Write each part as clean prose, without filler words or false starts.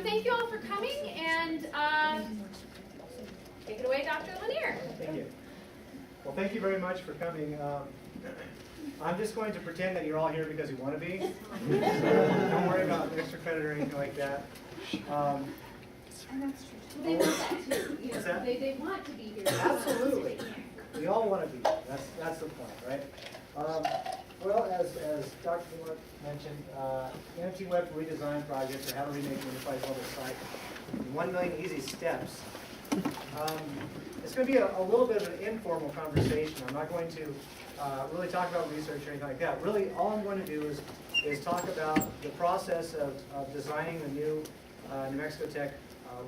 thank you all for coming, and take it away, Dr. Lanier. Thank you. Well, thank you very much for coming. I'm just going to pretend that you're all here because you want to be. Don't worry about extra credit or anything like that. And that's true. They want that too. You know, What's that? They want to be here. Absolutely. We all want to be here. That's the point, right? Well, as Dr. Moore mentioned, NFT Web Redesign Project, or how to remake an enterprise level site in 1 million easy steps. It's going to be a little bit of an informal conversation. I'm not going to really talk about research or anything like that. Really, all I'm going to do is talk about the process of designing the new New Mexico Tech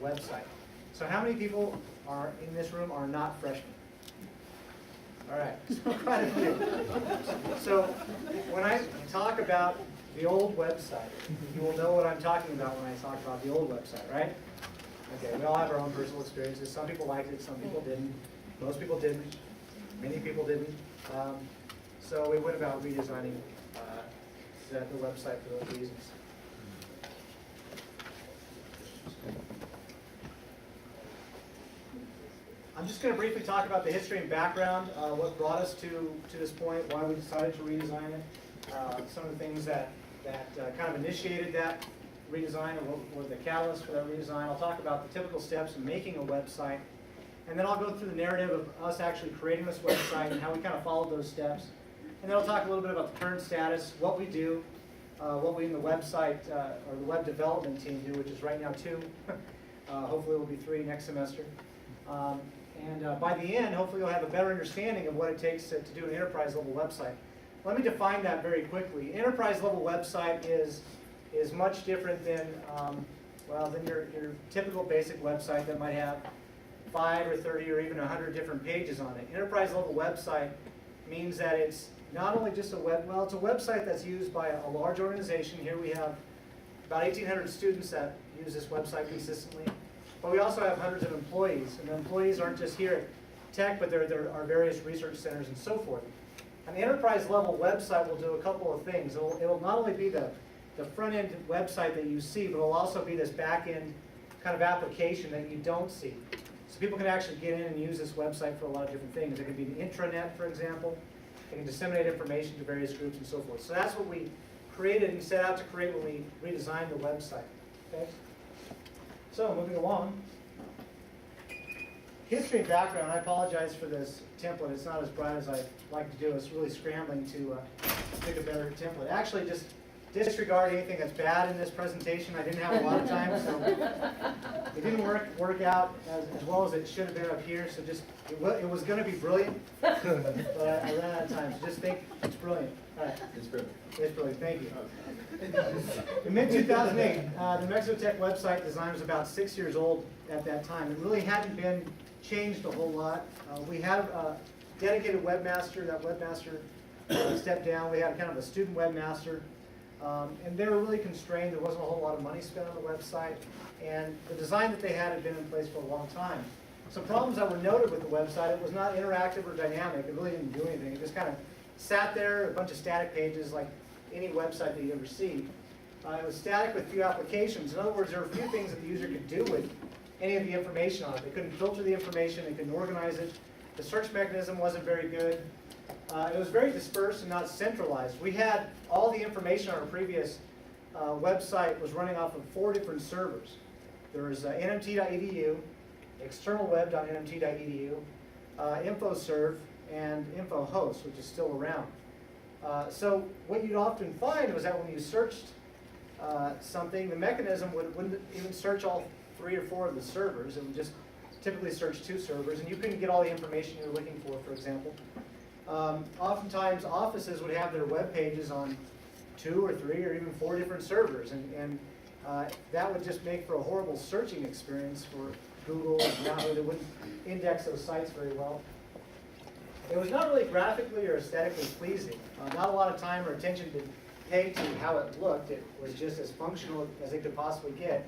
website. So how many people are in this room are not freshmen? All right, so quite a few. So when I talk about the old website, you will know what I'm talking about when I talk about the old website, right? Okay, we all have our own personal experiences. Some people liked it, some people didn't. Most people didn't. Many people didn't. So we went about redesigning the website for those reasons. I'm just going to briefly talk about the history and background, what brought us to this point, why we decided to redesign it, some of the things that kind of initiated that redesign, or what were the catalysts for that redesign. I'll talk about the typical steps in making a website, and then I'll go through the narrative of us actually creating this website and how we kind of followed those steps. And then I'll talk a little bit about the current status, what we do, what we in the website, or the web development team do, which is right now 2. Hopefully it will be 3 next semester. And by the end, hopefully you'll have a better understanding of what it takes to do an enterprise-level website. Let me define that very quickly. Enterprise-level website is much different than, than your typical basic website that might have 5 or 30 or even 100 different pages on it. Enterprise-level website means that it's not only just it's a website that's used by a large organization. Here we have about 1,800 students that use this website consistently. But we also have hundreds of employees, and the employees aren't just here at Tech, but there are various research centers and so forth. And the enterprise level website will do a couple of things. It'll not only be the front-end website that you see, but it'll also be this back-end kind of application that you don't see. So people can actually get in and use this website for a lot of different things. It can be the intranet, for example. It can disseminate information to various groups and so forth. So that's what we created and set out to create when we redesigned the website. Okay? So, moving along. History and background. I apologize for this template. It's not as bright as I'd like to do. It's really scrambling to pick a better template. Actually, just disregard anything that's bad in this presentation. I didn't have a lot of time, so it didn't work out as well as it should have been up here. So just, it was going to be brilliant, but I ran out of time. So just think it's brilliant. All right. It's brilliant. It's brilliant. Thank you. In mid-2008, the New Mexico Tech website design was about 6 years old at that time. It really hadn't been changed a whole lot. We had a dedicated webmaster. That webmaster stepped down. We had kind of a student webmaster. And they were really constrained. There wasn't a whole lot of money spent on the website. And the design that they had been in place for a long time. Some problems that were noted with the website: it was not interactive or dynamic. It really didn't do anything. It just kind of sat there, a bunch of static pages like any website that you ever see. It was static with few applications. In other words, there were a few things that the user could do with any of the information on it. They couldn't filter the information. They couldn't organize it. The search mechanism wasn't very good. It was very dispersed and not centralized. We had all the information on our previous website was running off of 4 different servers. There was nmt.edu, externalweb.nmt.edu, InfoServe, and InfoHost, which is still around. So what you'd often find was that when you searched something, the mechanism wouldn't even search all 3 or 4 of the servers. It would just typically search 2 servers, and you couldn't get all the information you were looking for example. Oftentimes, offices would have their web pages on 2 or 3 or even 4 different servers, and that would just make for a horrible searching experience for Google and Yahoo. They wouldn't index those sites very well. It was not really graphically or aesthetically pleasing. Not a lot of time or attention to pay to how it looked. It was just as functional as it could possibly get,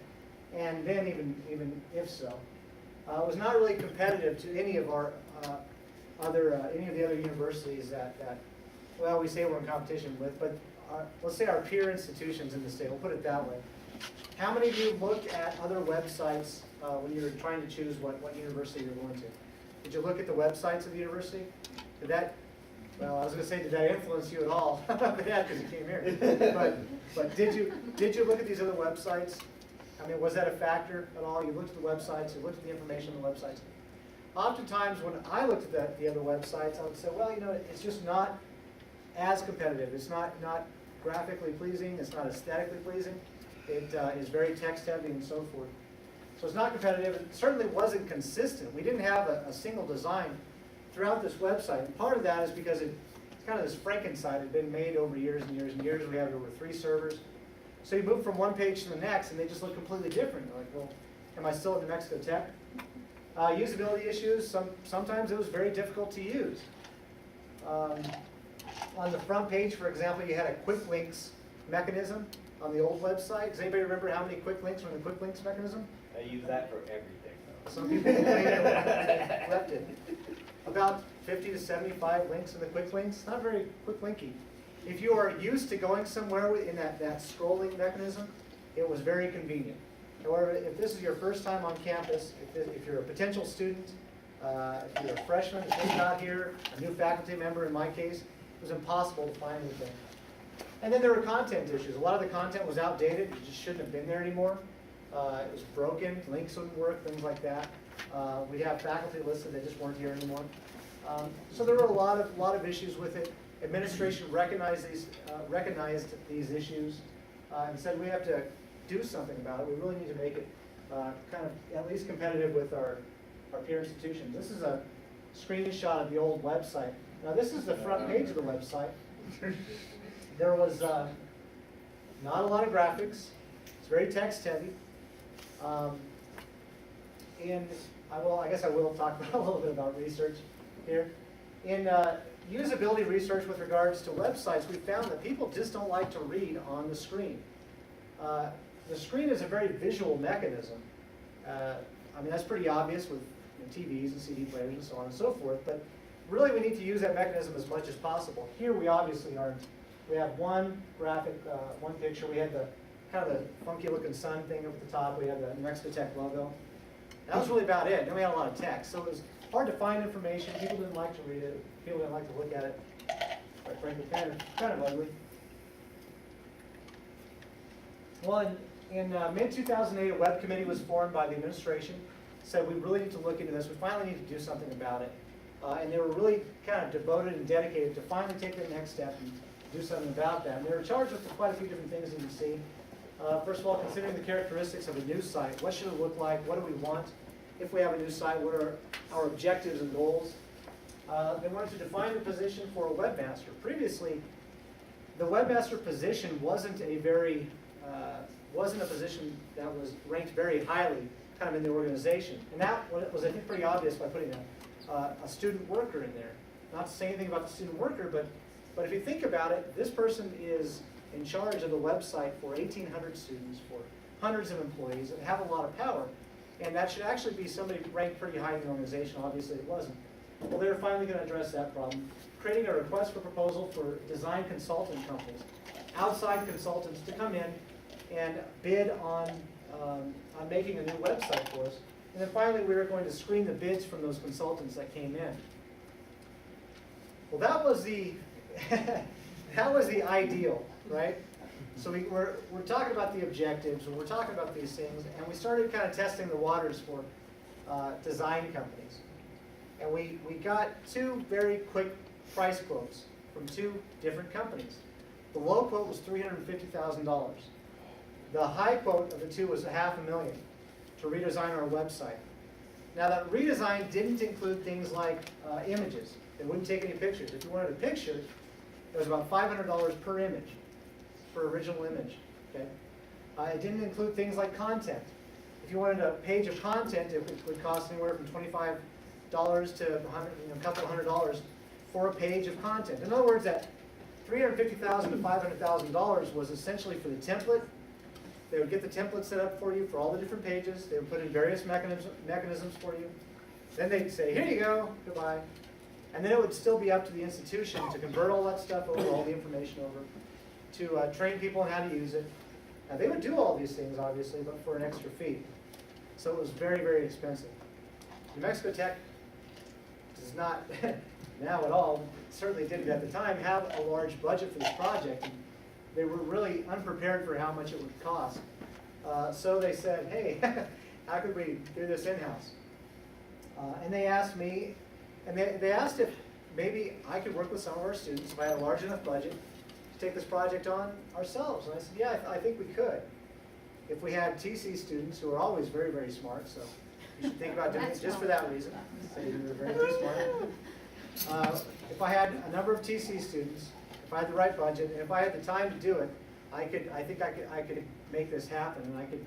and then even if so. It was not really competitive to any of our any of the other universities that we say we're in competition with, but let's say our peer institutions in the state, we'll put it that way. How many of you looked at other websites when you were trying to choose what university you're going to? Did you look at the websites of the university? Did that, well, I was going to say, did that influence you at all? Yeah, because you came here. But did you look at these other websites? I mean, was that a factor at all? You looked at the websites, you looked at the information on the websites. Oftentimes, when I looked at the other websites, I would say, well, you know, it's just not as competitive. It's not graphically pleasing. It's not aesthetically pleasing. It is very text-heavy and so forth. So it's not competitive. It certainly wasn't consistent. We didn't have a single design throughout this website. And part of that is because it's kind of this Frankenstein. It had been made over years and years and years. We have over 3 servers. So you move from one page to the next, and they just look completely different. You're like, well, am I still at New Mexico Tech? Usability issues. Sometimes it was very difficult to use. On the front page, for example, you had a quick links mechanism on the old website. Does anybody remember how many quick links were in the quick links mechanism? I use that for everything, though. Some people left it. About 50 to 75 links in the quick links. Not very quick linky. If you are used to going somewhere in that scrolling mechanism, it was very convenient. However, if this is your first time on campus, if you're a potential student, if you're a freshman that just got here, a new faculty member in my case, it was impossible to find anything. And then there were content issues. A lot of the content was outdated. It just shouldn't have been there anymore. It was broken. Links wouldn't work, things like that. We have faculty listed that just weren't here anymore. So there were a lot of issues with it. Administration recognized these issues and said we have to do something about it. We really need to make it kind of at least competitive with our peer institutions. This is a screenshot of the old website. Now this is the front page of the website. There was not a lot of graphics. It's very text heavy. And I guess I will talk a little bit about research here. In usability research with regards to websites, we found that people just don't like to read on the screen. The screen is a very visual mechanism. I mean, that's pretty obvious with TVs and CD players and so on and so forth, but really we need to use that mechanism as much as possible. Here we obviously aren't. We have one graphic, one picture. We had the kind of the funky looking sun thing up at the top. We had the New Mexico Tech logo. That was really about it. Then we had a lot of text. So it was hard to find information. People didn't like to read it. People didn't like to look at it. Quite frankly, kind of ugly. Well, in mid-2008, a web committee was formed by the administration. Said we really need to look into this. We finally need to do something about it. And they were really kind of devoted and dedicated to finally take the next step and do something about that. And they were charged with quite a few different things that you see. First of all, considering the characteristics of a new site. What should it look like? What do we want? If we have a new site, what are our objectives and goals? They wanted to define the position for a webmaster. Previously, the webmaster position wasn't a position that was ranked very highly kind of in the organization. And that was, I think, pretty obvious by putting a student worker in there. Not to say anything about the student worker, but if you think about it, this person is in charge of the website for 1,800 students, for hundreds of employees, and have a lot of power. And that should actually be somebody ranked pretty high in the organization. Obviously it wasn't. Well, they're finally going to address that problem. Creating a request for proposal for design consultant companies, outside consultants to come in and bid on making a new website for us. And then finally we were going to screen the bids from those consultants that came in. Well, that was the that was the ideal, right? So we're talking about the objectives, and we're talking about these things, and we started kind of testing the waters for design companies. And we got 2 very quick price quotes from 2 different companies. The low quote was $350,000. The high quote of the 2 was $500,000 to redesign our website. Now that redesign didn't include things like images. They wouldn't take any pictures. If you wanted a picture, it was about $500 per image, per original image. Okay? It didn't include things like content. If you wanted a page of content, it would cost anywhere from $25 to a couple $100 for a page of content. In other words, that $350,000 to $500,000 was essentially for the template. They would get the template set up for you for all the different pages. They would put in various mechanisms for you. Then they'd say, here you go, goodbye. And then it would still be up to the institution to convert all that stuff over, all the information over, to train people on how to use it. Now, they would do all these things, obviously, but for an extra fee. So it was very, very expensive. New Mexico Tech does not, now at all, certainly didn't at the time, have a large budget for this project. And they were really unprepared for how much it would cost. So they said, hey, how could we do this in-house? And they asked me, and they asked if maybe I could work with some of our students, if I had a large enough budget, to take this project on ourselves. And I said, yeah, I think we could. If we had TC students who are always very, very smart, so you should think about doing it just for that reason. So you were very, very smart. If I had a number of TC students, if I had the right budget, and if I had the time to do it, I think I could make this happen, and I could,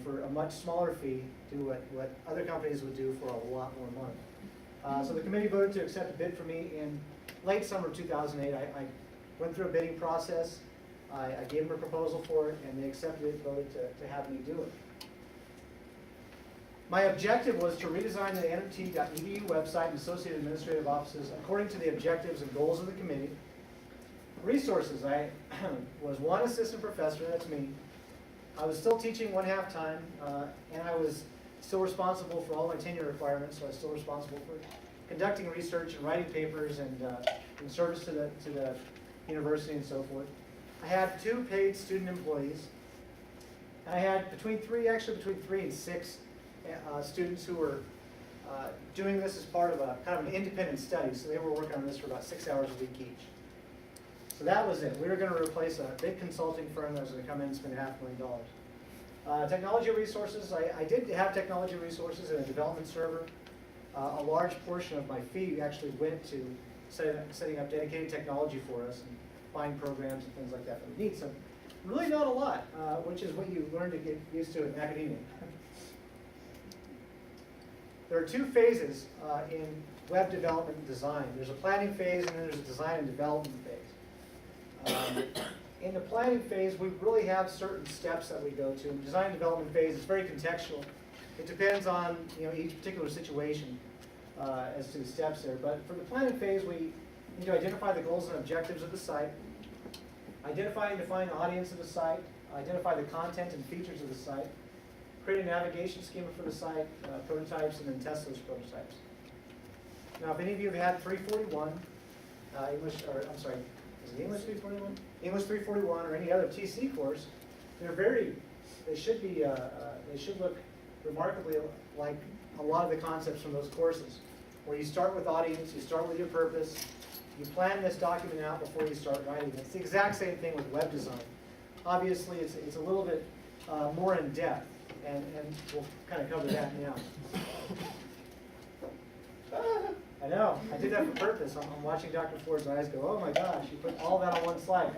for a much smaller fee, do what other companies would do for a lot more money. So the committee voted to accept a bid for me in late summer of 2008. I went through a bidding process. I gave them a proposal for it, and they accepted it, voted to have me do it. My objective was to redesign the nmt.edu website and associated administrative offices according to the objectives and goals of the committee. Resources, I was one assistant professor, that's me. I was still teaching 1/2 time, and I was still responsible for all my tenure requirements, so I was still responsible for conducting research and writing papers and in service to the university and so forth. I had 2 paid student employees. I had between 3 and 6 students who were doing this as part of a kind of an independent study, so they were working on this for about 6 hours a week each. So that was it. We were going to replace a big consulting firm that was going to come in and spend $500,000. Technology resources, I did have technology resources and a development server. A large portion of my fee actually went to setting up dedicated technology for us and buying programs and things like that that we need. So really not a lot, which is what you learn to get used to in academia. There are 2 phases in web development and design. There's a planning phase and then there's a design and development phase. In the planning phase, we really have certain steps that we go to. Design and development phase is very contextual. It depends on each particular situation as to the steps there. But for the planning phase, we need to identify the goals and objectives of the site, identify and define the audience of the site, identify the content and features of the site, create a navigation schema for the site, prototypes, and then test those prototypes. Now, if any of you have had 341, English 341? English 341 or any other TC course, they should look remarkably like a lot of the concepts from those courses, where you start with audience, you start with your purpose, you plan this document out before you start writing. It's the exact same thing with web design. Obviously, it's a little bit more in depth, and we'll kind of cover that now. I know, I did that for purpose. I'm watching Dr. Ford's eyes go, oh my gosh, you put all that on one slide.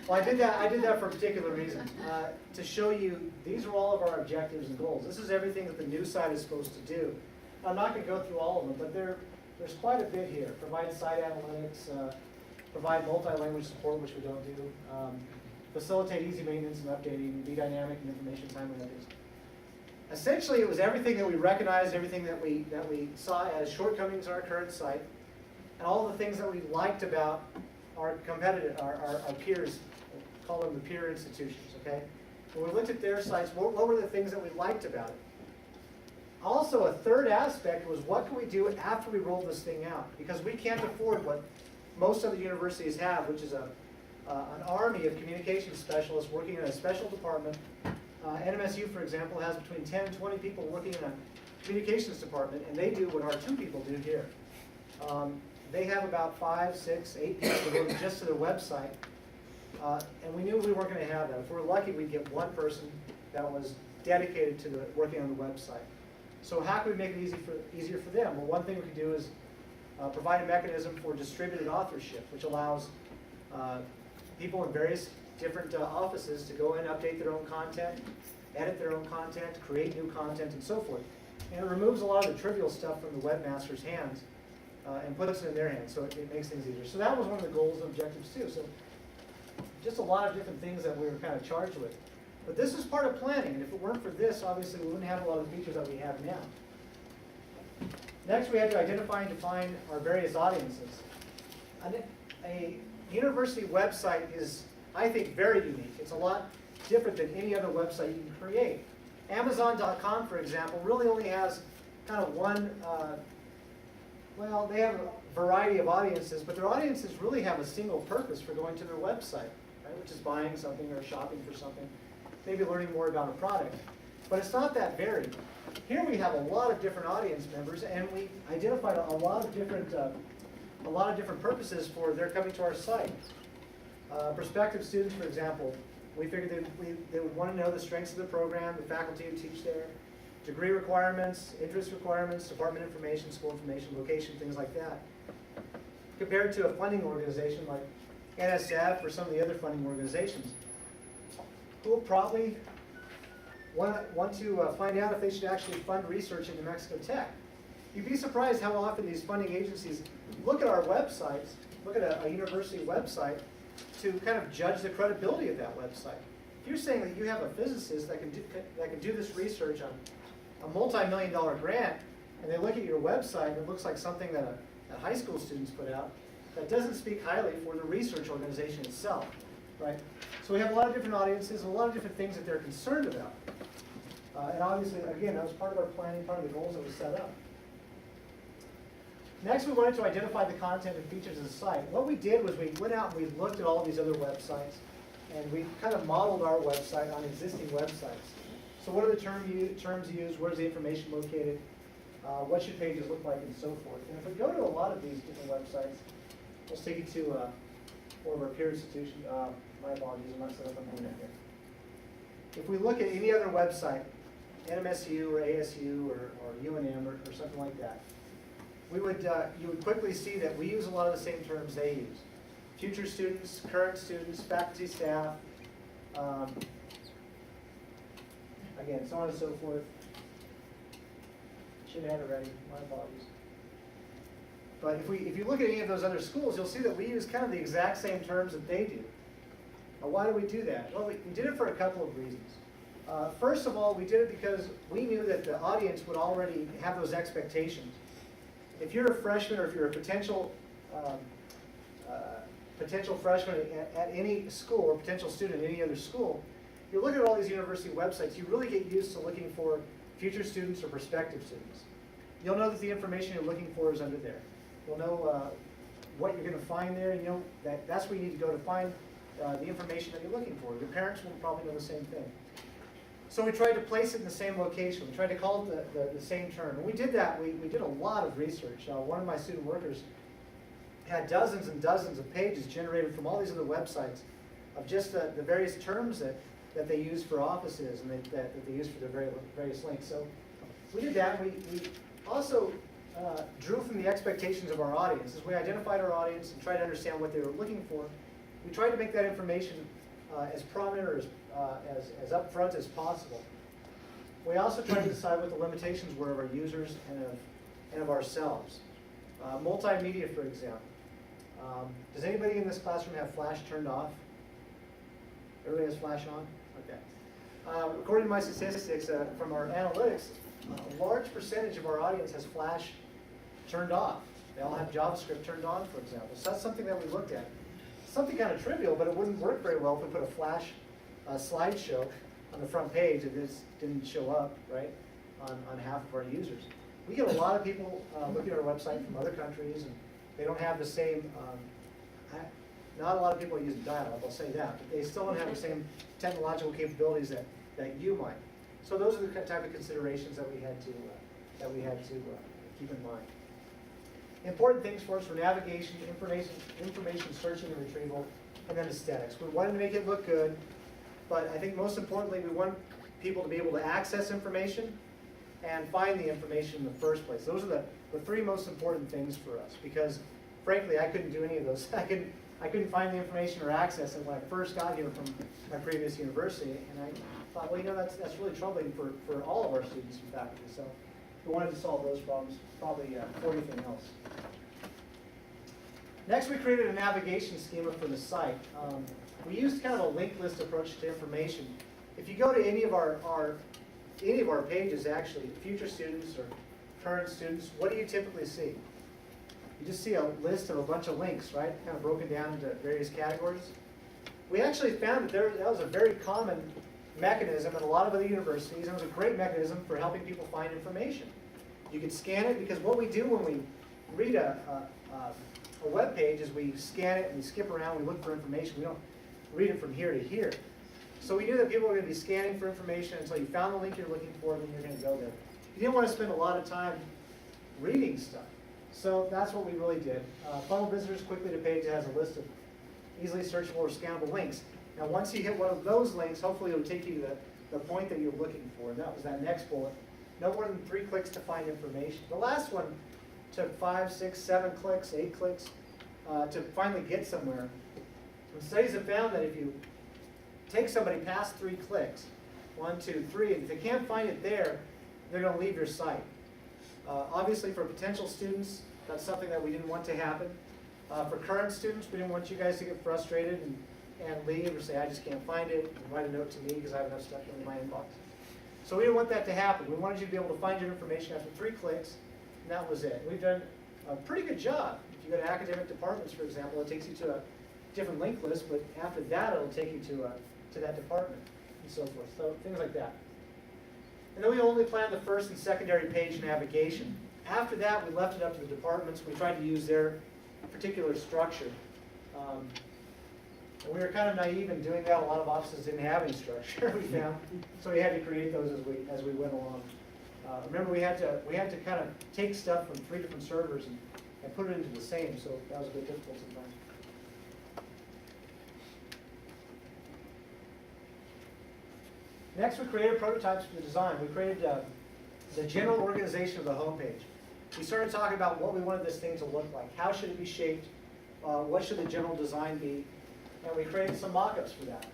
Well, I did that for a particular reason, to show you these are all of our objectives and goals. This is everything that the new site is supposed to do. I'm not going to go through all of them, but there's quite a bit here. Provide site analytics, provide multi-language support, which we don't do, facilitate easy maintenance and updating, be dynamic and information timely updates. Essentially, it was everything that we recognized, everything that we saw as shortcomings in our current site, and all the things that we liked about our competitor, our peers, we'll call them the peer institutions, okay? When we looked at their sites, what were the things that we liked about it? Also, a third aspect was what can we do after we roll this thing out? Because we can't afford what most other universities have, which is an army of communications specialists working in a special department. NMSU, for example, has between 10 and 20 people working in a communications department, and they do what our 2 people do here. They have about 5, 6, 8 people devoted just to their website, and we knew we weren't going to have that. If we were lucky, we'd get one person that was dedicated to working on the website. So how can we make it easier for them? Well, one thing we could do is provide a mechanism for distributed authorship, which allows people in various different offices to go in, update their own content, edit their own content, create new content, and so forth. And it removes a lot of the trivial stuff from the webmaster's hands and puts it in their hands, so it makes things easier. So that was one of the goals and objectives too. So just a lot of different things that we were kind of charged with. But this is part of planning, and if it weren't for this, obviously we wouldn't have a lot of the features that we have now. Next, we had to identify and define our various audiences. A university website is I think, very unique. It's a lot different than any other website you can create. Amazon.com, for example, really only has kind of one, well, they have a variety of audiences, but their audiences really have a single purpose for going to their website, right, which is buying something or shopping for something, maybe learning more about a product. But it's not that varied. Here we have a lot of different audience members, and we identified a lot of different purposes for their coming to our site. Prospective students, for example, we figured they would want to know the strengths of the program, the faculty who teach there, degree requirements, interest requirements, department information, school information, location, things like that. Compared to a funding organization like NSF or some of the other funding organizations, who will probably want to find out if they should actually fund research into Mexico Tech. You'd be surprised how often these funding agencies look at our websites, look at a university website, to kind of judge the credibility of that website. If you're saying that you have a physicist that can do this research on a multi-million-dollar grant, and they look at your website and it looks like something that high school students put out, that doesn't speak highly for the research organization itself, right? So we have a lot of different audiences and a lot of different things that they're concerned about. And obviously, again, that was part of our planning, part of the goals that we set up. Next, we wanted to identify the content and features of the site. What we did was we went out and we looked at all these other websites, and we kind of modeled our website on existing websites. So what are the terms used? Where's the information located? What should pages look like, and so forth. And if we go to a lot of these different websites, let's take you to one of our peer institutions. My apologies, I'm not set up on the internet here. If we look at any other website, NMSU or ASU or UNM or something like that, you would quickly see that we use a lot of the same terms they use. Future students, current students, faculty, staff, again, so on and so forth. Should have had it ready, my apologies. But if you look at any of those other schools, you'll see that we use kind of the exact same terms that they do. Now, why do we do that? Well, we did it for a couple of reasons. First of all, we did it because we knew that the audience would already have those expectations. If you're a freshman or if you're a potential freshman at any school or potential student at any other school, you look at all these university websites, you really get used to looking for future students or prospective students. You'll know that the information you're looking for is under there. You'll know what you're going to find there, and you know that's where you need to go to find the information that you're looking for. Your parents will probably know the same thing. So we tried to place it in the same location. We tried to call it the same term. When we did that, we did a lot of research. One of my student workers had dozens and dozens of pages generated from all these other websites of just the various terms that they use for offices and that they use for their various links. So we did that. We also drew from the expectations of our audience. As we identified our audience and tried to understand what they were looking for, we tried to make that information as prominent or as upfront as possible. We also tried to decide what the limitations were of our users and of ourselves. Multimedia, for example. Does anybody in this classroom have Flash turned off? Everybody has Flash on? Okay. According to my statistics from our analytics, a large percentage of our audience has Flash turned off. They all have JavaScript turned on, for example. So that's something that we looked at. Something kind of trivial, but it wouldn't work very well if we put a Flash slideshow on the front page and this didn't show up, right, on half of our users. We get a lot of people looking at our website from other countries, and they don't have the same, not a lot of people use dial-up, I'll say that, but they still don't have the same technological capabilities that you might. So those are the type of considerations that we had to keep in mind. Important things for us were navigation, information searching and retrieval, and then aesthetics. We wanted to make it look good, but I think most importantly, we want people to be able to access information and find the information in the first place. Those are the three most important things for us, because frankly, I couldn't do any of those. I couldn't find the information or access it when I first got here from my previous university, and I thought, well, you know, that's really troubling for all of our students and faculty. So we wanted to solve those problems, probably before anything else. Next, we created a navigation schema for the site. We used kind of a linked list approach to information. If you go to any of our pages, actually, future students or current students, what do you typically see? You just see a list of a bunch of links, right? Kind of broken down into various categories. we actually found that that was a very common mechanism at a lot of other universities, and it was a great mechanism for helping people find information. You could scan it, because what we do when we read a web page is we scan it and we skip around, we look for information. We don't read it from here to here. So we knew that people were going to be scanning for information until you found the link you're looking for, and then you're going to go there. You didn't want to spend a lot of time reading stuff. So that's what we really did. Funnel visitors quickly to page that has a list of easily searchable or scannable links. Now once you hit one of those links, hopefully it'll take you to the point that you're looking for. And that was that next bullet. No more than 3 clicks to find information. The last one took 5, 6, 7 clicks, 8 clicks to finally get somewhere. And studies have found that if you take somebody past 3 clicks, 1, 2, 3, and if they can't find it there, they're going to leave your site. Obviously for potential students, that's something that we didn't want to happen. For current students, we didn't want you guys to get frustrated and leave or say, I just can't find it, and write a note to me because I have enough stuff in my inbox. So we didn't want that to happen. We wanted you to be able to find your information after 3 clicks, and that was it. We've done a pretty good job. If you go to academic departments, for example, it takes you to a different link list, but after that, it'll take you to that department, and so forth. So things like that. And then we only planned the first and secondary page navigation. After that, we left it up to the departments. We tried to use their particular structure. And we were kind of naive in doing that. A lot of offices didn't have any structure, we found. So we had to create those as we went along. Remember, we had to kind of take stuff from 3 different servers and put it into the same, so that was a bit difficult sometimes. Next, we created prototypes for the design. We created the general organization of the homepage. We started talking about what we wanted this thing to look like. How should it be shaped? What should the general design be? And we created some mock-ups for that.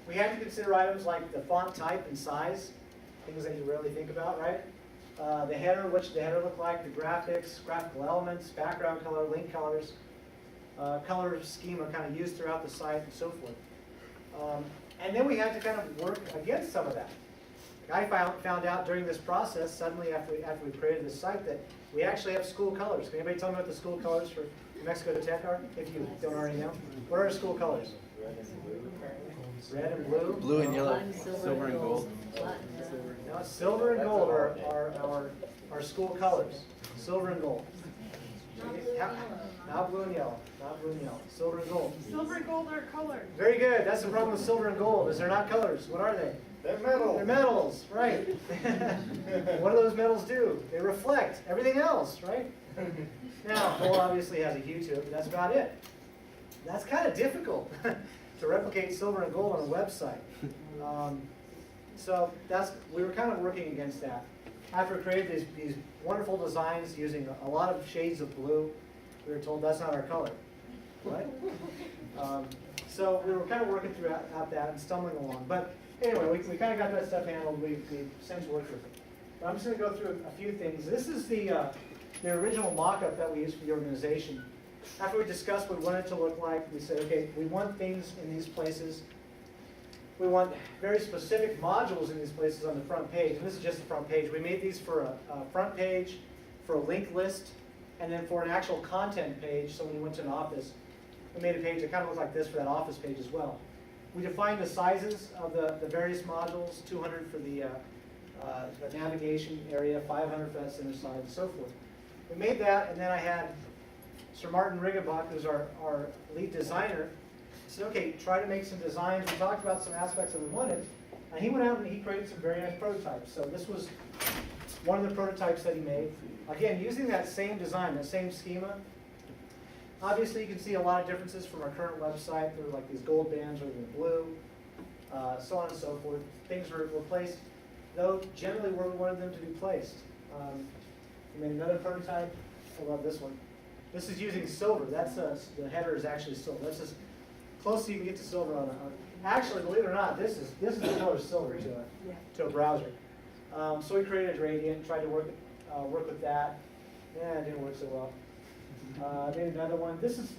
We had to consider items like the font type and size, things that you rarely think about, right? The header, what should the header look like? The graphics, graphical elements, background color, link colors, color schema kind of used throughout the site, and so forth. And then we had to kind of work against some of that. I found out during this process, suddenly after we created this site, that we actually have school colors. Can anybody tell me what the school colors for New Mexico to Tech are, if you don't already know? What are our school colors? Red and blue. Blue and yellow, silver and gold. No, silver and gold are our school colors. Silver and gold. Not blue and yellow. Not blue and yellow. Silver and gold. Silver and gold are colors. Very good. That's the problem with silver and gold, is they're not colors. What are they? They're metal. They're metals, right. What do those metals do? They reflect everything else, right? Now, gold obviously has a hue to it, but that's about it. That's kind of difficult to replicate silver and gold on a website. So we were kind of working against that. After we created these wonderful designs using a lot of shades of blue, we were told that's not our color, right? So we were kind of working throughout that and stumbling along. But anyway, we kind of got that stuff handled. We've since worked with it. But I'm just going to go through a few things. This is the original mock-up that we used for the organization. After we discussed what we wanted it to look like, we said, okay, we want things in these places. We want very specific modules in these places on the front page. And this is just the front page. We made these for a front page, for a link list, and then for an actual content page. So when you went to an office, we made a page that kind of looked like this for that office page as well. We defined the sizes of the various modules, 200 for the navigation area, 500 for that center side, and so forth. We made that, and then I had Sir Martin RIggenbach, who's our lead designer, said, okay, try to make some designs. We talked about some aspects that we wanted, and he went out and he created some very nice prototypes. So this was one of the prototypes that he made. Again, using that same design, that same schema. Obviously, you can see a lot of differences from our current website. There were like these gold bands rather than blue, so on and so forth. Things were placed, though, generally where we wanted them to be placed. We made another prototype. I love this one. This is using silver. That's the header is actually silver. That's as close as you can get to silver on a. Actually, believe it or not, this is the color silver to a browser. So we created a gradient, tried to work with that. Yeah, it didn't work so well. Made another one. This is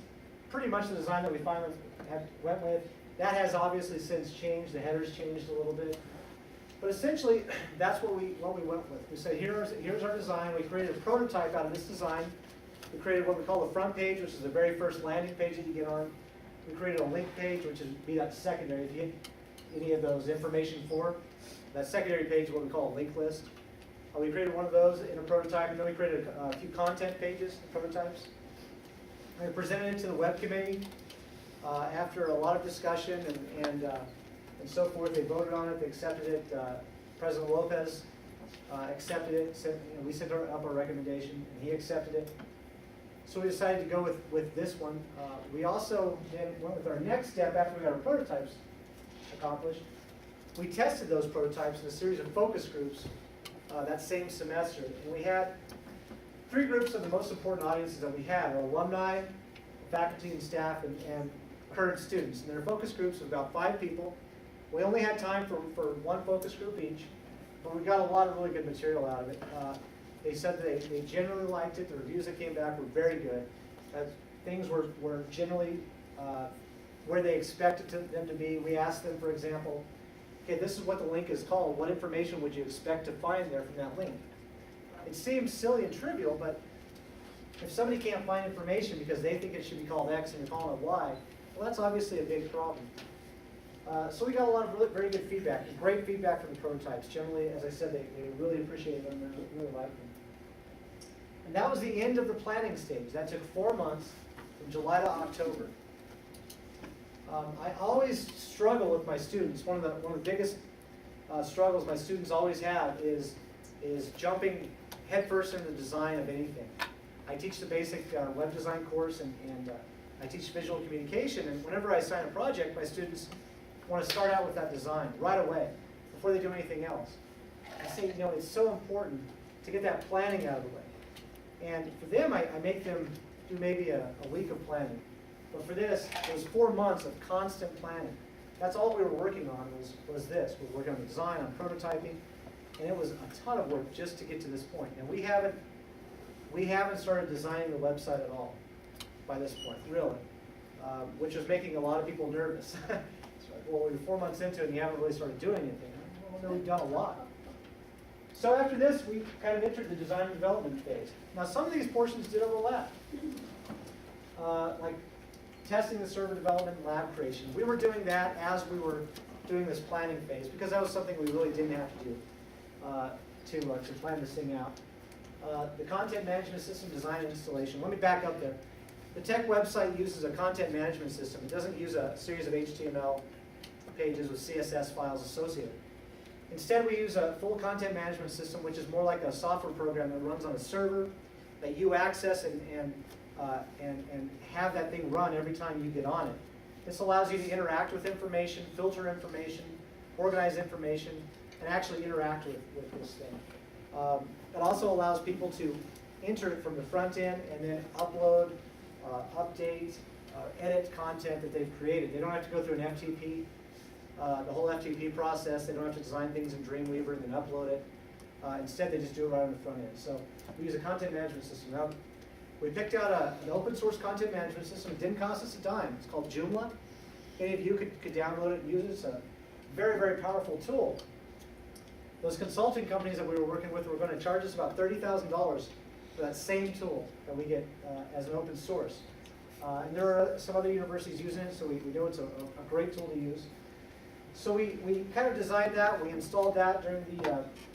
pretty much the design that we finally went with. That has obviously since changed. The header's changed a little bit. But essentially, that's what we went with. We said, here's our design. We created a prototype out of this design. We created what we call the front page, which is the very first landing page that you get on. We created a link page, which would be that secondary. If you hit any of those information for, that secondary page is what we call a link list. We created one of those in a prototype, and then we created a few content pages, prototypes. And we presented it to the web committee after a lot of discussion and so forth. They voted on it, they accepted it. President Lopez accepted it. We sent up our recommendation, and he accepted it. So we decided to go with this one. We also then went with our next step after we got our prototypes accomplished. We tested those prototypes in a series of focus groups that same semester. And we had 3 groups of the most important audiences that we had: our alumni, faculty and staff, and current students. And their focus groups of about 5 people. We only had time for 1 focus group each, but we got a lot of really good material out of it. They said that they generally liked it. The reviews that came back were very good. Things were generally where they expected them to be. We asked them, for example, okay, this is what the link is called. What information would you expect to find there from that link? It seems silly and trivial, but if somebody can't find information because they think it should be called X and you're calling it Y, well, that's obviously a big problem. So we got a lot of very good feedback, and great feedback from the prototypes. Generally, as I said, they really appreciated them and really liked them. And that was the end of the planning stage. That took 4 months, from July to October. I always struggle with my students. One of the biggest struggles my students always have is jumping headfirst into the design of anything. I teach the basic web design course, and I teach visual communication. And whenever I assign a project, my students want to start out with that design right away before they do anything else. I say, it's so important to get that planning out of the way. And for them, I make them do maybe a week of planning. But for this, it was 4 months of constant planning. That's all we were working on was this. We were working on the design, on prototyping, and it was a ton of work just to get to this point. And we haven't started designing the website at all by this point, really, which was making a lot of people nervous. It's like, well, we're 4 months into it and you haven't really started doing anything. Well, no, we've done a lot. So after this, we kind of entered the design and development phase. Now, some of these portions did overlap, like testing the server development and lab creation. We were doing that as we were doing this planning phase because that was something we really didn't have to do to plan this thing out. The content management system design and installation. Let me back up there. The tech website uses a content management system. It doesn't use a series of HTML pages with CSS files associated. Instead, we use a full content management system, which is more like a software program that runs on a server that you access and have that thing run every time you get on it. This allows you to interact with information, filter information, organize information, and actually interact with this thing. It also allows people to enter it from the front end and then upload, update, edit content that they've created. They don't have to go through an FTP, the whole FTP process. They don't have to design things in Dreamweaver and then upload it. Instead, they just do it right on the front end. So we use a content management system. Now, we picked out an open source content management system. It didn't cost us a dime. It's called Joomla. Any of you could download it and use it. It's a very, very powerful tool. Those consulting companies that we were working with were going to charge us about $30,000 for that same tool that we get as an open source. And there are some other universities using it, so we know it's a great tool to use. So we kind of designed that, we installed that during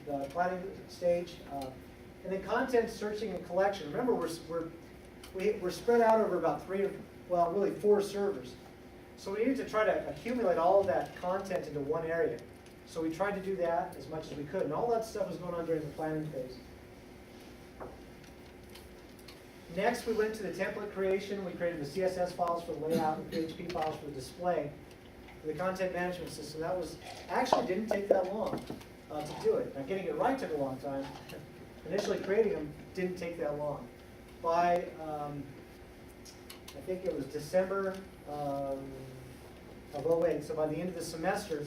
the planning stage. And then content searching and collection. Remember, we're spread out over about 4 servers. So we needed to try to accumulate all of that content into one area. So we tried to do that as much as we could. And all that stuff was going on during the planning phase. Next, we went to the template creation. We created the CSS files for the layout and PHP files for the display. For the content management system, that actually didn't take that long to do it. Now, getting it right took a long time. Initially creating them didn't take that long. By, I think it was December of 2008, so by the end of the semester,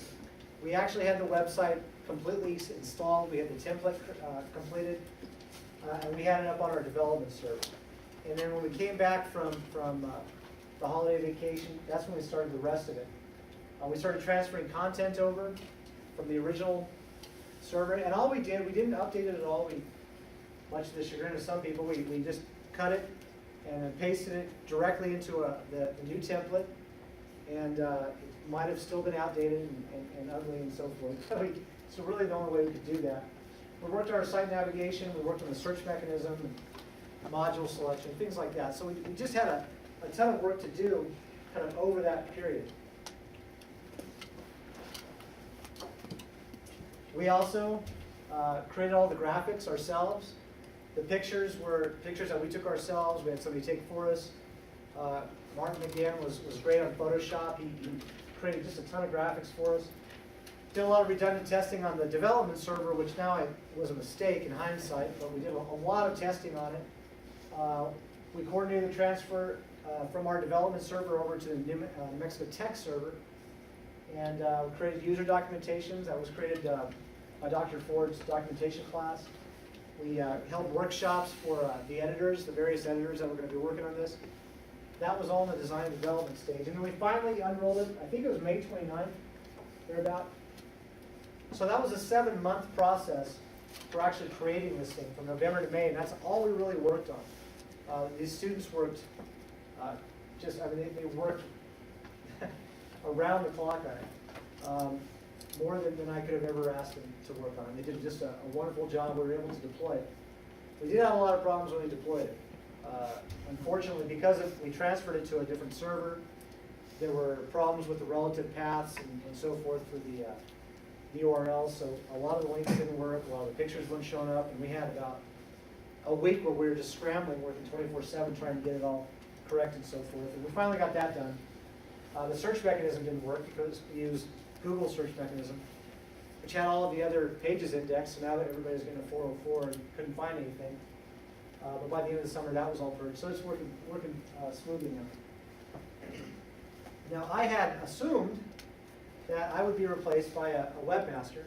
we actually had the website completely installed. We had the template completed, and we had it up on our development server. And then when we came back from the holiday vacation, that's when we started the rest of it. We started transferring content over from the original server, and all we did, we didn't update it at all. Much to the chagrin of some people, we just cut it and then pasted it directly into the new template. and it might have still been outdated and ugly and so forth. So really the only way we could do that. We worked on our site navigation, we worked on the search mechanism, and module selection, things like that. So we just had a ton of work to do kind of over that period. We also created all the graphics ourselves. The pictures were pictures that we took ourselves. We had somebody take for us. Martin, again, was great on Photoshop. He created just a ton of graphics for us. Did a lot of redundant testing on the development server, which now was a mistake in hindsight, but we did a lot of testing on it. We coordinated the transfer from our development server over to the New Mexico Tech server, and we created user documentations. That was created by Dr. Ford's documentation class. We held workshops for the editors, the various editors that were going to be working on this. That was all in the design and development stage. And then we finally unrolled it, I think it was May 29th, thereabout. So that was a 7-month process for actually creating this thing from November to May, and that's all we really worked on. These students worked they worked around the clock on it. More than I could have ever asked them to work on. They did just a wonderful job. We were able to deploy it. We did have a lot of problems when we deployed it. Unfortunately, because we transferred it to a different server, there were problems with the relative paths and so forth for the URLs. So a lot of the links didn't work, a lot of the pictures weren't showing up, and we had about a week where we were just scrambling, working 24/7, trying to get it all correct and so forth. And we finally got that done. The search mechanism didn't work because we used Google search mechanism, which had all of the other pages indexed, so now that everybody's getting a 404 and couldn't find anything. But by the end of the summer, that was all purged, so it's working smoothly now. Now, I had assumed that I would be replaced by a webmaster.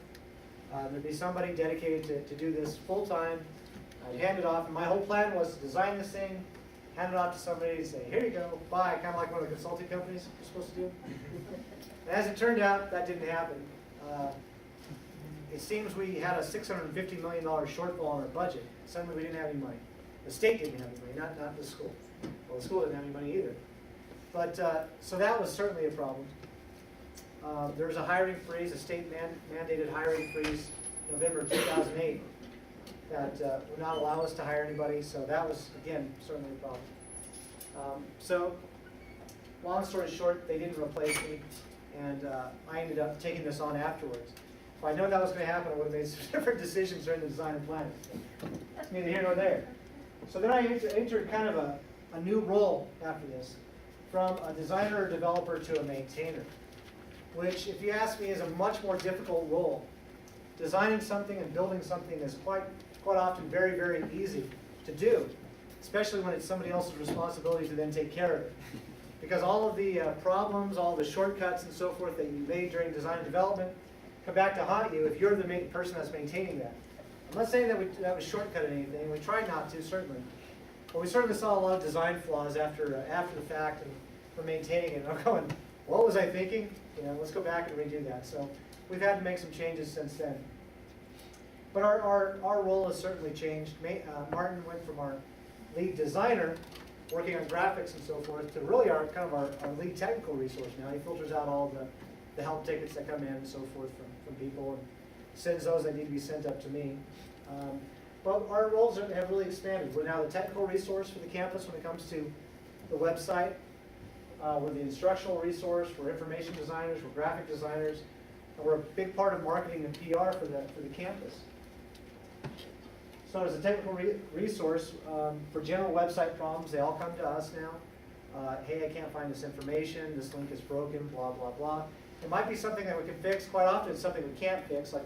There'd be somebody dedicated to do this full time. I'd hand it off, and my whole plan was to design this thing, hand it off to somebody, and say, here you go, bye, kind of like one of the consulting companies you're supposed to do. And as it turned out, that didn't happen. It seems we had a $650 million shortfall in our budget. Suddenly we didn't have any money. The state didn't have any money, not the school. Well, the school didn't have any money either. But, so that was certainly a problem. There was a hiring freeze, a state mandated hiring freeze in November of 2008 that would not allow us to hire anybody, so that was, again, certainly a problem. So, long story short, they didn't replace me, and I ended up taking this on afterwards. If I'd known that was going to happen, I would have made some different decisions during the design and planning. Neither here nor there. So then I entered kind of a new role after this, from a designer or developer to a maintainer, which, if you ask me, is a much more difficult role. Designing something and building something is quite often very, very easy to do, especially when it's somebody else's responsibility to then take care of it. Because all of the problems, all the shortcuts and so forth that you made during design and development come back to haunt you if you're the person that's maintaining that. I'm not saying that we shortcutted anything. We tried not to, certainly. But we certainly saw a lot of design flaws after the fact and from maintaining it. And I'm going, what was I thinking? Let's go back and redo that. So we've had to make some changes since then. But our role has certainly changed. Martin went from our lead designer, working on graphics and so forth, to really our lead technical resource now. He filters out all the help tickets that come in and so forth from people and sends those that need to be sent up to me. But our roles have really expanded. We're now the technical resource for the campus when it comes to the website. We're the instructional resource for information designers, for graphic designers, and we're a big part of marketing and PR for the campus. So as a technical resource for general website problems, they all come to us now. Hey, I can't find this information, this link is broken, blah, blah, blah. It might be something that we can fix. Quite often it's something we can't fix, like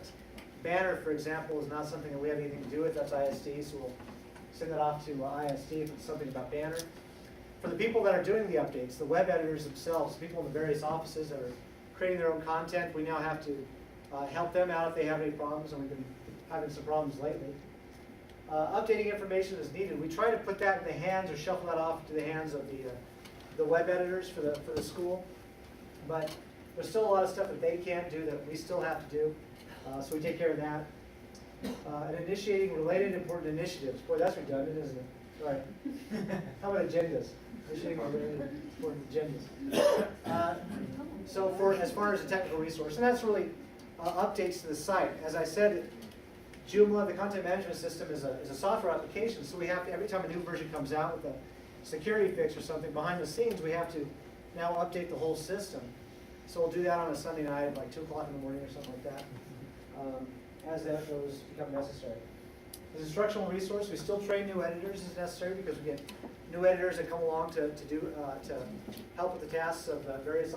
banner, for example, is not something that we have anything to do with. That's ISD, so we'll send that off to ISD if it's something about banner. For the people that are doing the updates, the web editors themselves, people in the various offices that are creating their own content, we now have to help them out if they have any problems, and we've been having some problems lately. Updating information as needed. We try to put that in the hands or shuffle that off to the hands of the web editors for the school, but there's still a lot of stuff that they can't do that we still have to do, so we take care of that. And initiating related important initiatives. Boy, that's redundant, isn't it? Right. How about agendas? Initiating our really important agendas. So as far as a technical resource, and that's really updates to the site. As I said, Joomla, the content management system, is a software application, so we have to, every time a new version comes out with a security fix or something behind the scenes, we have to now update the whole system. So we'll do that on a Sunday night at like 2 o'clock in the morning or something like that, as those become necessary. As an instructional resource, we still train new editors as necessary because we get new editors that come along to help with the tasks of various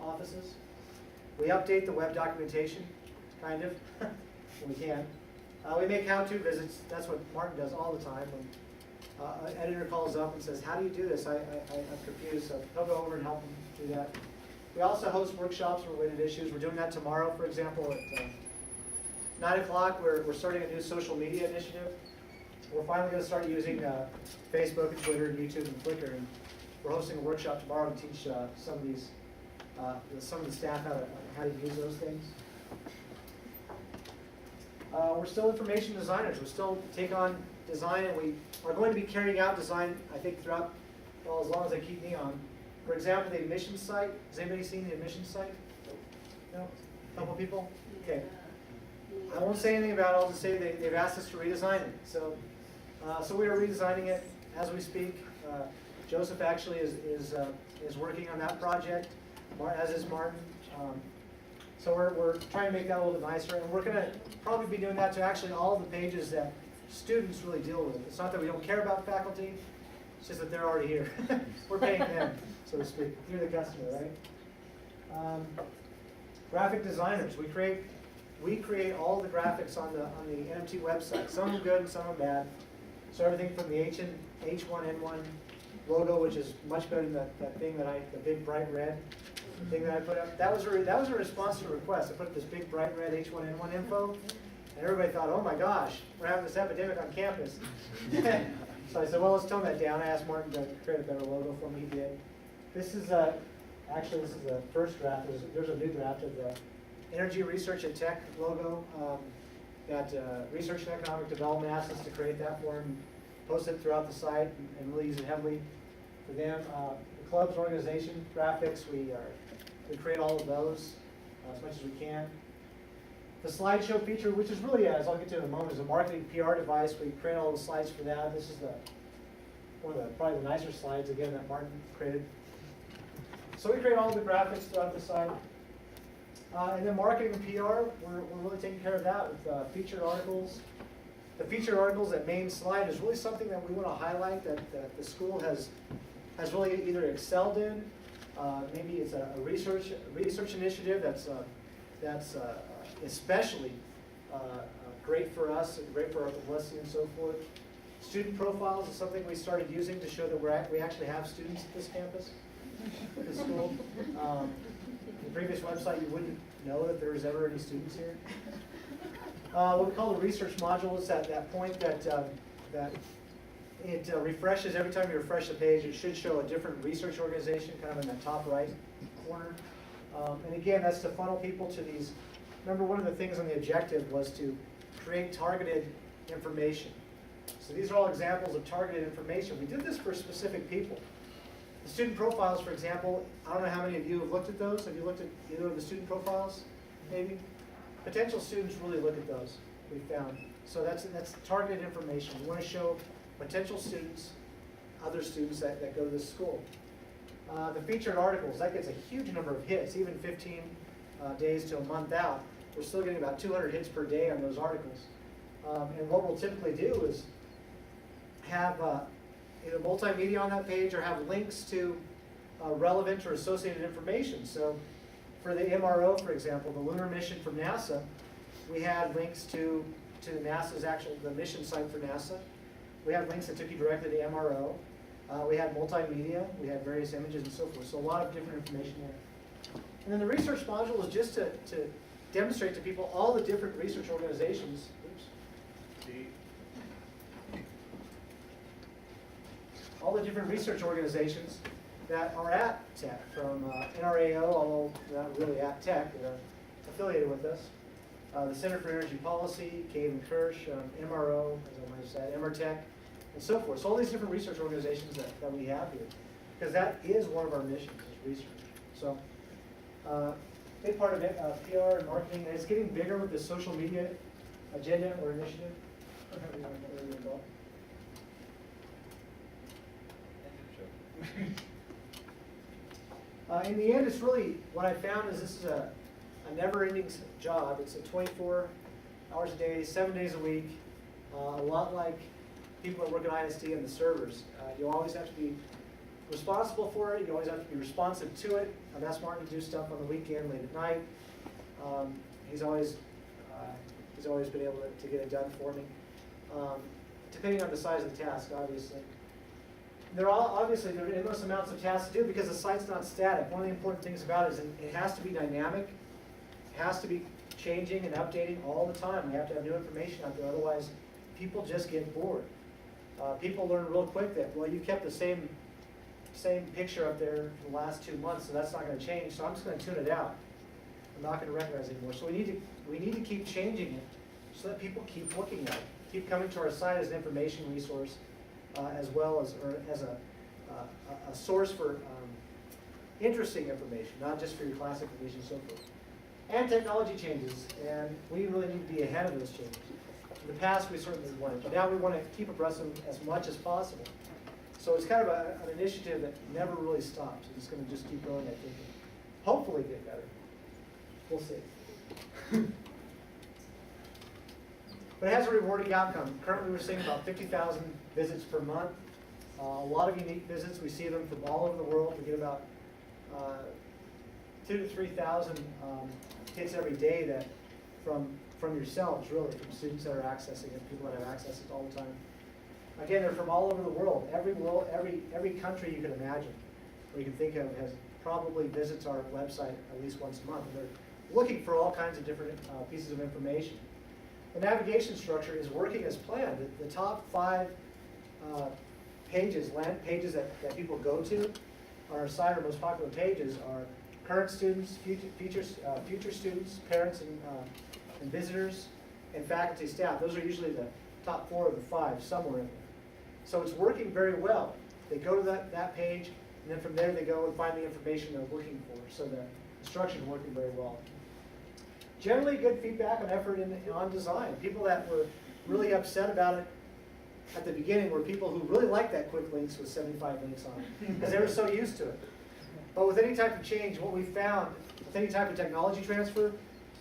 offices. We update the web documentation, kind of, when we can. We make how-to visits. That's what Martin does all the time. When an editor calls up and says, "How do you do this? I'm confused." So he'll go over and help them do that. We also host workshops on related issues. We're doing that tomorrow, for example, at 9 o'clock. We're starting a new social media initiative. We're finally going to start using Facebook and Twitter and YouTube and Flickr. And we're hosting a workshop tomorrow to teach some of the staff how to use those things. We're still information designers. We still take on design, and we are going to be carrying out design, I think, throughout, well, as long as they keep me on. For example, the admissions site. Has anybody seen the admissions site? No? A couple people? Okay. I won't say anything about it. I'll just say they've asked us to redesign it. So we are redesigning it as we speak. Joseph actually is working on that project, as is Martin. So we're trying to make that a little bit nicer, and we're going to probably be doing that to actually all of the pages that students really deal with. It's not that we don't care about faculty, it's just that they're already here. We're paying them, so to speak. You're the customer, right? Graphic designers. We create all the graphics on the NMT website. Some are good and some are bad. So everything from the H1N1 logo, which is much better than that thing the big bright red thing that I put up. That was a response to a request. I put up this big bright red H1N1 info, and everybody thought, "Oh my gosh, we're having this epidemic on campus." So I said, "Well, let's tone that down." I asked Martin to create a better logo for me. He did. This is actually this is the first draft. There's a new draft of the Energy Research and Tech logo that Research and Economic Development asked us to create that for him, post it throughout the site, and really use it heavily for them. The club's organization graphics, we create all of those as much as we can. The slideshow feature, which is really, as I'll get to in a moment, is a marketing PR device. We create all the slides for that. This is one of probably the nicer slides, again, that Martin created. So we create all the graphics throughout the site. And then marketing and PR, we're really taking care of that with featured articles. The featured articles, that main slide, is really something that we want to highlight that the school has really either excelled in. Maybe it's a research initiative that's especially great for us and great for our publicity and so forth. Student profiles is something we started using to show that we actually have students at this campus, at this school. The previous website, you wouldn't know that there was ever any students here. What we call the research module is that point that it refreshes every time you refresh the page. It should show a different research organization kind of in the top right corner. And again, that's to funnel people to these. Remember, one of the things on the objective was to create targeted information. So these are all examples of targeted information. We did this for specific people. The student profiles, for example, I don't know how many of you have looked at those. Have you looked at either of the student profiles, maybe? Potential students really look at those, we found. So that's targeted information. We want to show potential students, other students that go to this school. The featured articles, that gets a huge number of hits, even 15 days to a month out. We're still getting about 200 hits per day on those articles. And what we'll typically do is have either multimedia on that page or have links to relevant or associated information. So for the MRO, for example, the lunar mission from NASA, we had links to NASA's the mission site for NASA. We had links that took you directly to MRO. We had multimedia. We had various images and so forth. So a lot of different information there. And then the research module is just to demonstrate to people all the different research organizations. All the different research organizations that are at Tech, from NRAO, although they're not really at Tech, they're affiliated with us. The Center for Energy Policy, Cave and Kirsch, MRO, as I might have said, MRTech, and so forth. So all these different research organizations that we have here, because that is one of our missions, is research. So, big part of it, PR and marketing, and it's getting bigger with the social media agenda or initiative. However you want to get involved. In the end, it's really, what I found is this is a never-ending job. It's a 24 hours a day, 7 days a week, a lot like people that work at ISD and the servers. You always have to be responsible for it. You always have to be responsive to it. I've asked Martin to do stuff on the weekend, late at night. He's always been able to get it done for me, depending on the size of the task, obviously. There are endless amounts of tasks to do because the site's not static. One of the important things about it is it has to be dynamic. It has to be changing and updating all the time. We have to have new information out there, otherwise people just get bored. People learn real quick that, well, you kept the same picture up there for the last 2 months, so that's not going to change, so I'm just going to tune it out. I'm not going to recognize it anymore. So we need to keep changing it so that people keep looking at it, keep coming to our site as an information resource, as well as a source for interesting information, not just for your class information and so forth. And technology changes, and we really need to be ahead of those changes. In the past, we certainly weren't, but now we want to keep abreast of them as much as possible. So it's kind of an initiative that never really stops. It's going to just keep going, I think, and hopefully get better. We'll see. But it has a rewarding outcome. Currently, we're seeing about 50,000 visits per month. A lot of unique visits. We see them from all over the world. We get about 2,000 to 3,000 hits every day that from yourselves, really, from students that are accessing it, people that have access it all the time. Again, they're from all over the world. Every country you can imagine, or you can think of, has probably visits our website at least once a month. And they're looking for all kinds of different pieces of information. The navigation structure is working as planned. The top 5 pages, land pages that people go to on our site, our most popular pages, are current students, future students, parents and visitors, and faculty staff. Those are usually the top 4 of the 5, somewhere in there. So it's working very well. They go to that page, and then from there they go and find the information they're looking for. So the instruction is working very well. Generally good feedback on effort on design. People that were really upset about it at the beginning were people who really liked that quick links with 75 links on it, because they were so used to it. But with any type of change, what we found, with any type of technology transfer,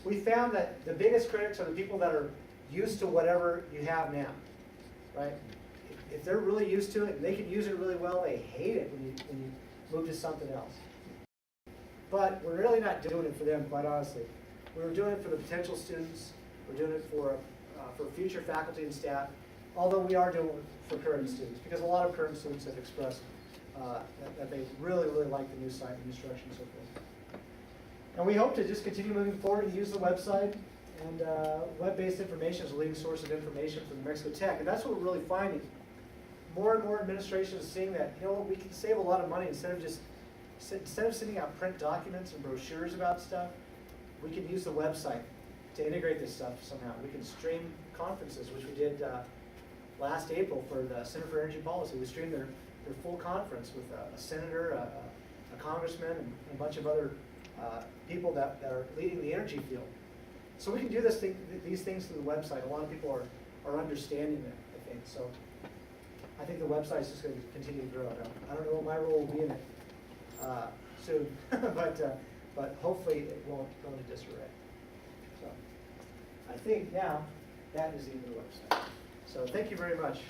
we found that the biggest critics are the people that are used to whatever you have now, right? If they're really used to it and they can use it really well, they hate it when you move to something else. But we're really not doing it for them, quite honestly. We're doing it for the potential students. We're doing it for future faculty and staff, although we are doing it for current students, because a lot of current students have expressed that they really, really like the new site and new structure and so forth. And we hope to just continue moving forward and use the website and web-based information as a leading source of information for New Mexico Tech. And that's what we're really finding. More and more administration is seeing that, you know, we can save a lot of money instead of sending out print documents and brochures about stuff. We can use the website to integrate this stuff somehow. We can stream conferences, which we did last April for the Center for Energy Policy. We streamed their full conference with a senator, a congressman, and a bunch of other people that are leading the energy field. So we can do these things through the website. A lot of people are understanding that, I think. So I think the website is just going to continue to grow. I don't know what my role will be in it soon, but hopefully it won't go into disarray. So I think now that is the end of the website. So thank you very much.